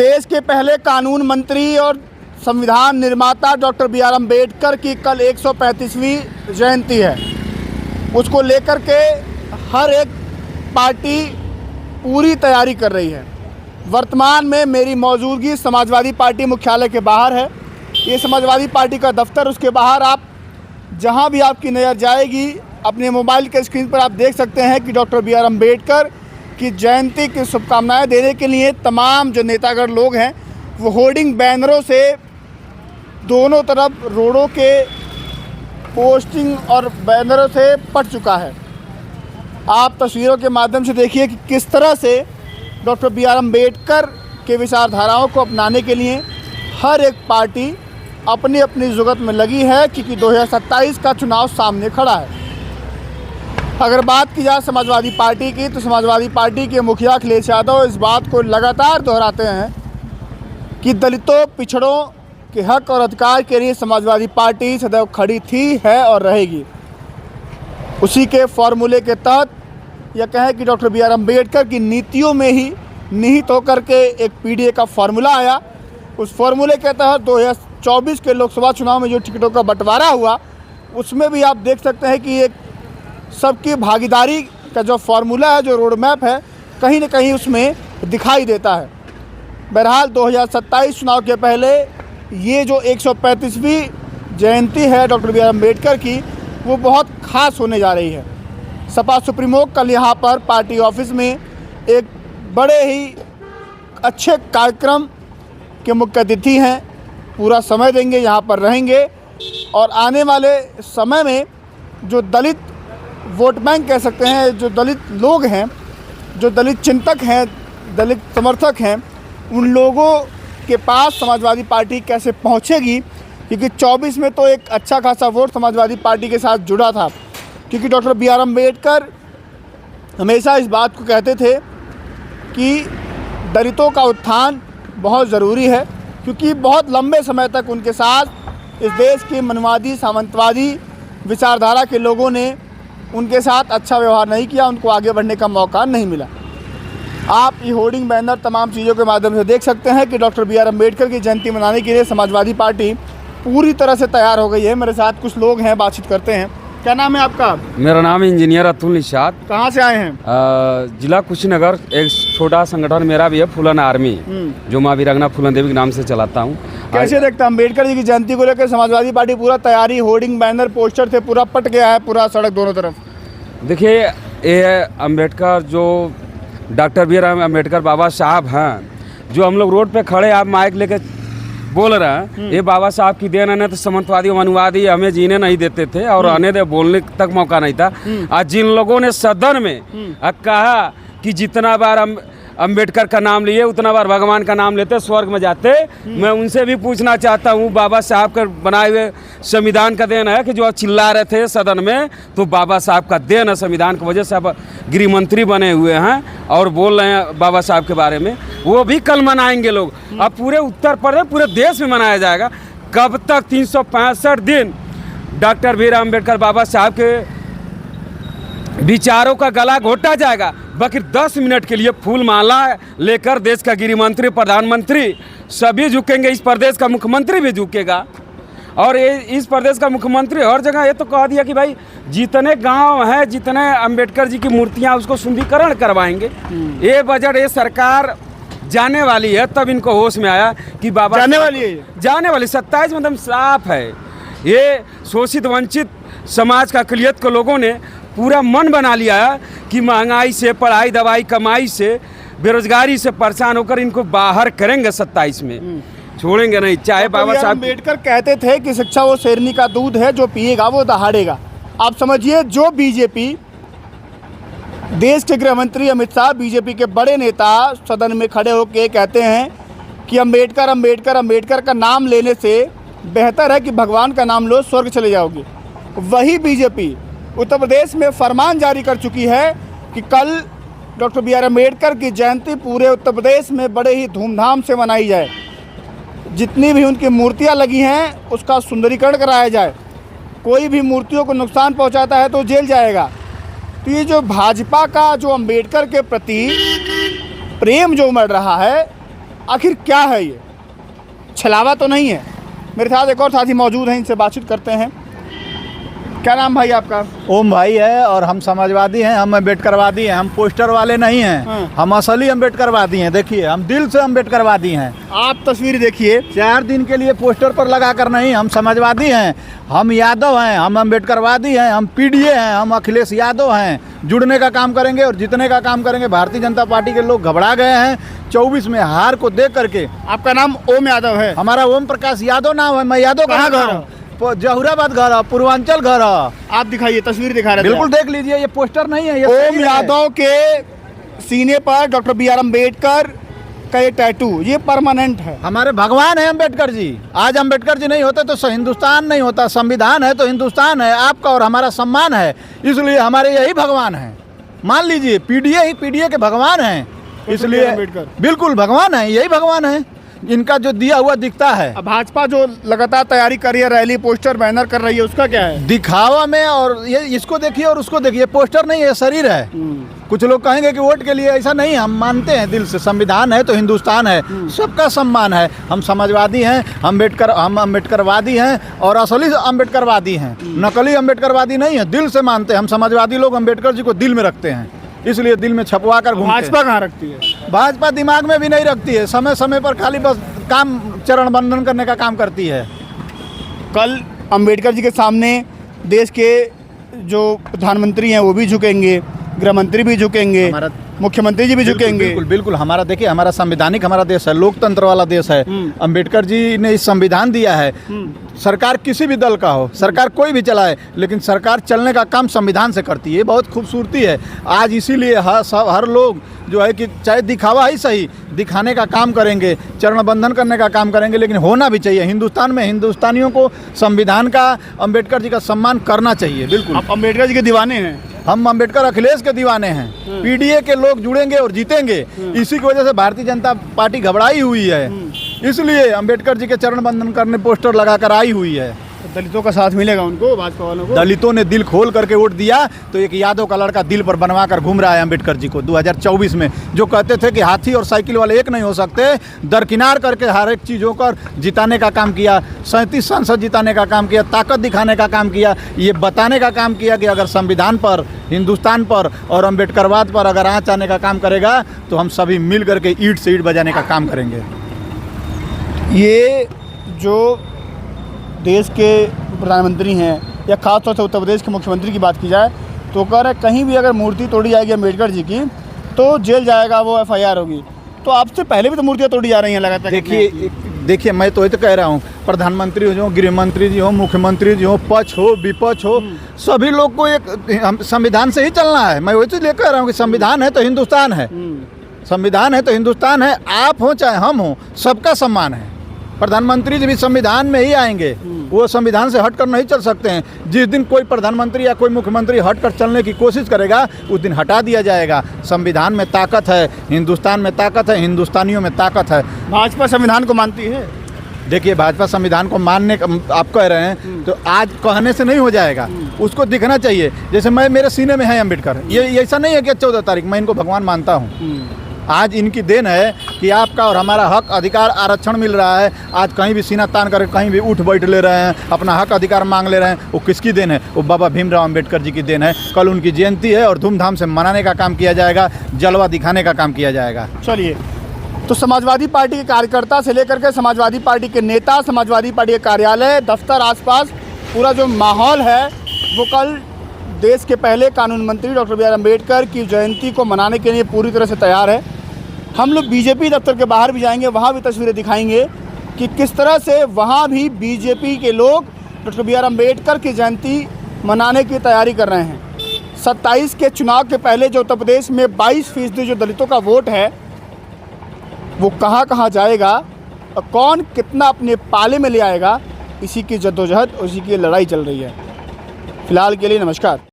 देश के पहले कानून मंत्री और संविधान निर्माता डॉक्टर बी.आर. अम्बेडकर की कल 135वीं जयंती है। उसको लेकर के हर एक पार्टी पूरी तैयारी कर रही है। वर्तमान में मेरी मौजूदगी समाजवादी पार्टी मुख्यालय के बाहर है। ये समाजवादी पार्टी का दफ्तर, उसके बाहर आप जहां भी आपकी नज़र जाएगी अपने मोबाइल के स्क्रीन पर आप देख सकते हैं कि डॉक्टर बी.आर. अम्बेडकर की जयंती की शुभकामनाएं देने के लिए तमाम जो नेतागण लोग हैं वो होर्डिंग बैनरों से दोनों तरफ रोडों के पोस्टिंग और बैनरों से पट चुका है। आप तस्वीरों के माध्यम से देखिए कि किस तरह से डॉक्टर बी.आर. अम्बेडकर के विचारधाराओं को अपनाने के लिए हर एक पार्टी अपनी अपनी जुगत में लगी है, क्योंकि 2027 का चुनाव सामने खड़ा है। अगर बात की जाए समाजवादी पार्टी की, तो समाजवादी पार्टी के मुखिया अखिलेश यादव इस बात को लगातार दोहराते हैं कि दलितों, पिछड़ों के हक और अधिकार के लिए समाजवादी पार्टी सदैव खड़ी थी, है और रहेगी। उसी के फॉर्मूले के तहत यह कहें कि डॉक्टर बी.आर. अम्बेडकर की नीतियों में ही निहित होकर के एक पीडीए का फॉर्मूला आया। उस फॉर्मूले के तहत 2024 के लोकसभा चुनाव में जो टिकटों का बंटवारा हुआ, उसमें भी आप देख सकते हैं कि एक सबकी भागीदारी का जो फॉर्मूला है, जो रोड मैप है, कहीं न कहीं उसमें दिखाई देता है। बहरहाल 2027 चुनाव के पहले ये जो 135वीं जयंती है डॉक्टर बी.आर. अम्बेडकर की, वो बहुत ख़ास होने जा रही है। सपा सुप्रीमो कल यहाँ पर पार्टी ऑफिस में एक बड़े ही अच्छे कार्यक्रम के मुख्य अतिथि हैं। पूरा समय देंगे, यहाँ पर रहेंगे और आने वाले समय में जो दलित वोट बैंक कह सकते हैं, जो दलित लोग हैं, जो दलित चिंतक हैं, दलित समर्थक हैं, उन लोगों के पास समाजवादी पार्टी कैसे पहुंचेगी, क्योंकि 24 में तो एक अच्छा खासा वोट समाजवादी पार्टी के साथ जुड़ा था। क्योंकि डॉक्टर बी.आर. अम्बेडकर हमेशा इस बात को कहते थे कि दलितों का उत्थान बहुत ज़रूरी है, क्योंकि बहुत लंबे समय तक उनके साथ इस देश की मनवादी, सामंतवादी विचारधारा के लोगों ने उनके साथ अच्छा व्यवहार नहीं किया, उनको आगे बढ़ने का मौका नहीं मिला। आप ये होर्डिंग बैनर तमाम चीज़ों के माध्यम से देख सकते हैं कि डॉक्टर बी.आर. अम्बेडकर की जयंती मनाने के लिए समाजवादी पार्टी पूरी तरह से तैयार हो गई है। मेरे साथ कुछ लोग हैं, बातचीत करते हैं। क्या नाम है आपका? मेरा नाम इंजीनियर अतुल निषाद। कहाँ से आए हैं? जिला कुशीनगर। एक छोटा संगठन मेरा भी है, फूलन आर्मी, जो माँ वीरांगना फूलन देवी के नाम से चलाता हूँ। कैसे देखता है अम्बेडकर जी की जयंती को लेकर समाजवादी पार्टी पूरा तैयारी, होर्डिंग बैनर पोस्टर से पूरा पट गया है, पूरा सड़क दोनों तरफ? देखिए, ये अम्बेडकर जो डॉक्टर बी.आर. अम्बेडकर बाबा साहब हैं, जो हम लोग रोड पे खड़े आप माइक लेके बोल रहे हैं, ये बाबा साहब की देन है। न तो सामंतवादी मनुवादी हमें जीने नहीं देते थे और आने दे बोलने तक मौका नहीं था। आज जिन लोगों ने सदन में कहा कि जितना बार अम्बेडकर का नाम लिए उतना बार भगवान का नाम लेते स्वर्ग में जाते, मैं उनसे भी पूछना चाहता हूँ, बाबा साहब का बनाए हुए संविधान का देन है कि जो चिल्ला रहे थे सदन में, तो बाबा साहब का देन है। संविधान की वजह से अब गृह मंत्री बने हुए हैं और बोल रहे हैं बाबा साहब के बारे में। वो भी कल मनाएंगे लोग। अब पूरे उत्तर प्रदेश, पूरे देश में मनाया जाएगा। कब तक 365 दिन डॉक्टर बी.आर. अम्बेडकर बाबा साहब के विचारों का गला घोटा जाएगा? बाकी 10 मिनट के लिए फूल माला लेकर देश का गृह मंत्री, प्रधानमंत्री सभी झुकेंगे। इस प्रदेश का मुख्यमंत्री भी झुकेगा। और ये इस प्रदेश का मुख्यमंत्री हर जगह ये तो कह दिया कि भाई जितने गांव हैं, जितने अम्बेडकर जी की मूर्तियां, उसको सुंदरीकरण करवाएंगे। ये बजट, ये सरकार जाने वाली है, तब इनको होश में आया कि बाबा जाने वाली है, जाने वाली 27 में एकदम साफ है। ये शोषित वंचित समाज का अक़लियत को लोगों ने पूरा मन बना लिया है कि महंगाई से, पढ़ाई दवाई कमाई से, बेरोजगारी से परेशान होकर इनको बाहर करेंगे। 27 में छोड़ेंगे नहीं। चाहे बाबा साहब अम्बेडकर कहते थे कि शिक्षा वो शेरनी का दूध है, जो पिएगा वो दहाड़ेगा। आप समझिए, जो बीजेपी, देश के गृह मंत्री अमित शाह, बीजेपी के बड़े नेता सदन में खड़े होकर कहते हैं कि अम्बेडकर अम्बेडकर अम्बेडकर का नाम लेने से बेहतर है कि भगवान का नाम लो, स्वर्ग चले जाओगे। वही बीजेपी उत्तर प्रदेश में फरमान जारी कर चुकी है कि कल डॉक्टर बी.आर. अम्बेडकर की जयंती पूरे उत्तर प्रदेश में बड़े ही धूमधाम से मनाई जाए। जितनी भी उनकी मूर्तियां लगी हैं उसका सुंदरीकरण कराया जाए। कोई भी मूर्तियों को नुकसान पहुंचाता है तो जेल जाएगा। तो ये जो भाजपा का जो अम्बेडकर के प्रति प्रेम जो उमड़ रहा है, आखिर क्या है ये, छलावा तो नहीं है? मेरे साथ एक और साथी मौजूद हैं, इनसे बातचीत करते हैं। क्या नाम भाई आपका? ओम भाई है और हम समाजवादी हैं, हम अम्बेडकरवादी हैं, हम पोस्टर वाले नहीं हैं। हम असली अम्बेडकरवादी हैं। देखिए हम दिल से अम्बेडकरवादी हैं। आप तस्वीर देखिए, 4 दिन के लिए पोस्टर पर लगा कर नहीं, हम समाजवादी हैं, हम यादव हैं, हम अम्बेडकरवादी हैं, हम पीडीए हैं, हम अखिलेश यादव हैं। जुड़ने का काम करेंगे और जीतने का काम करेंगे। भारतीय जनता पार्टी के लोग घबरा गए हैं 24 में हार को देख करके। आपका नाम ओम यादव है? हमारा ओम प्रकाश यादव नाम है। मैं यादव कहाँ घर हूँ? जहुराबाद घर है, पूर्वांचल घर है। आप दिखाइए, तस्वीर दिखा रहे थे। बिल्कुल देख लीजिए, ये पोस्टर नहीं है, ये ओम तस्वीर है। यादव के सीने पर डॉक्टर बी आर अम्बेडकर का ये टैटू, ये परमानेंट है। हमारे भगवान है अम्बेडकर जी। आज अम्बेडकर जी नहीं होते तो हिंदुस्तान नहीं होता। संविधान है तो हिंदुस्तान है, आपका और हमारा सम्मान है, इसलिए हमारे यही भगवान है। मान लीजिए पीडीए ही पीडीए के भगवान हैं, इसलिए अम्बेडकर बिल्कुल भगवान है, यही भगवान है। इनका जो दिया हुआ दिखता है। अब भाजपा जो लगातार तैयारी कर रही है, रैली पोस्टर बैनर कर रही है, उसका क्या है? दिखावा में, और ये इसको देखिए और उसको देखिए, पोस्टर नहीं है, शरीर है। कुछ लोग कहेंगे कि वोट के लिए, ऐसा नहीं। हम मानते हैं दिल से, संविधान है तो हिंदुस्तान है, सबका सम्मान है। हम समाजवादी हैं, हम अम्बेडकरवादी हैं और असली अम्बेडकरवादी हैं, नकली अम्बेडकरवादी नहीं है। दिल से मानते हैं हम समाजवादी लोग, अम्बेडकर जी को दिल में रखते हैं, इसलिए दिल में छपवा कर घूमते हैं। भाजपा कहाँ रखती है? भाजपा दिमाग में भी नहीं रखती है, समय समय पर खाली बस काम चरण बंधन करने का काम करती है। कल अंबेडकर जी के सामने देश के जो प्रधानमंत्री हैं वो भी झुकेंगे, गृह मंत्री भी झुकेंगे, मुख्यमंत्री जी भी झुकेंगे। बिल्कुल बिल्कुल। हमारा देखिए, हमारा संवैधानिक हमारा देश है, लोकतंत्र वाला देश है। अंबेडकर जी ने इस संविधान दिया है। सरकार किसी भी दल का हो, सरकार कोई भी चलाए, लेकिन सरकार चलने का काम संविधान से करती है। ये बहुत खूबसूरती है। आज इसीलिए हर लोग जो है कि चाहे दिखावा ही सही, दिखाने का काम करेंगे, चरण बंधन करने का काम करेंगे, लेकिन होना भी चाहिए। हिंदुस्तान में हिंदुस्तानियों को संविधान का, अंबेडकर जी का सम्मान करना चाहिए। बिल्कुल। आप अंबेडकर जी के दीवाने हैं? हम अंबेडकर अखिलेश के दीवाने हैं। पीडीए के लोग जुड़ेंगे और जीतेंगे। इसी की वजह से भारतीय जनता पार्टी घबराई हुई है, इसलिए अंबेडकर जी के चरण बंधन करने पोस्टर लगाकर आई हुई है। दलितों का साथ मिलेगा उनको, भाजपा वालों को? दलितों ने दिल खोल करके वोट दिया, तो एक यादव का लड़का दिल पर बनवा कर घूम रहा है अंबेडकर जी को 2024 में। जो कहते थे कि हाथी और साइकिल वाले एक नहीं हो सकते, दरकिनार करके हर एक चीज़ों कर जिताने का काम किया। 37 सांसद जिताने का काम किया, ताकत दिखाने का काम किया, ये बताने का काम किया कि अगर संविधान पर, हिंदुस्तान पर और अम्बेडकरवाद पर अगर आँच आने का काम करेगा तो हम सभी मिल करके ईंट से ईंट बजाने का काम करेंगे। ये जो देश के प्रधानमंत्री हैं या खासतौर से उत्तर प्रदेश के मुख्यमंत्री की बात की जाए तो कह रहे कहीं भी अगर मूर्ति तोड़ी जाएगी अम्बेडकर जी की तो जेल जाएगा, वो FIR होगी। तो आपसे पहले भी तो मूर्तियाँ तोड़ी जा रही हैं लगातार। देखिए मैं तो ये तो कह रहा हूँ, प्रधानमंत्री हो, गृह मंत्री जी हो, मुख्यमंत्री जी हो, पक्ष हो विपक्ष हो, सभी लोग को एक संविधान से ही चलना है। मैं वही तो लेकर कह रहा हूँ कि संविधान है तो हिंदुस्तान है, संविधान है तो हिंदुस्तान है। आप हो चाहे हम हो, सबका सम्मान है। प्रधानमंत्री जी भी संविधान में ही आएंगे, वो संविधान से हटकर नहीं चल सकते हैं। जिस दिन कोई प्रधानमंत्री या कोई मुख्यमंत्री हटकर चलने की कोशिश करेगा उस दिन हटा दिया जाएगा। संविधान में ताकत है, हिंदुस्तान में ताकत है, हिंदुस्तानियों में ताकत है। भाजपा संविधान को मानती है? देखिए भाजपा संविधान को मानने का आप कह रहे हैं तो आज कहने से नहीं हो जाएगा, उसको दिखना चाहिए। जैसे मेरे सीने में है अम्बेडकर, ये ऐसा नहीं है कि 14 तारीख मैं इनको भगवान मानता हूँ। आज इनकी देन है कि आपका और हमारा हक अधिकार आरक्षण मिल रहा है। आज कहीं भी सीना तान कर कहीं भी उठ बैठ ले रहे हैं, अपना हक अधिकार मांग ले रहे हैं। वो किसकी देन है? वो बाबा भीमराव अम्बेडकर जी की देन है। कल उनकी जयंती है और धूमधाम से मनाने का काम किया जाएगा, जलवा दिखाने का काम किया जाएगा। चलिए, तो समाजवादी पार्टी के कार्यकर्ता से लेकर के समाजवादी पार्टी के नेता, समाजवादी पार्टी के कार्यालय, दफ्तर, आसपास पूरा जो माहौल है वो कल देश के पहले कानून मंत्री डॉक्टर बी आर अम्बेडकर की जयंती को मनाने के लिए पूरी तरह से तैयार है। हम लोग बीजेपी दफ्तर के बाहर भी जाएंगे, वहाँ भी तस्वीरें दिखाएंगे कि किस तरह से वहाँ भी बीजेपी के लोग डॉक्टर बी आर अम्बेडकर की जयंती मनाने की तैयारी कर रहे हैं। 27 के चुनाव के पहले जो उत्तर प्रदेश में 22% जो दलितों का वोट है वो कहाँ कहाँ जाएगा और कौन कितना अपने पाले में ले आएगा, इसी की जद्दोजहद और इसी की लड़ाई चल रही है। फिलहाल के लिए नमस्कार।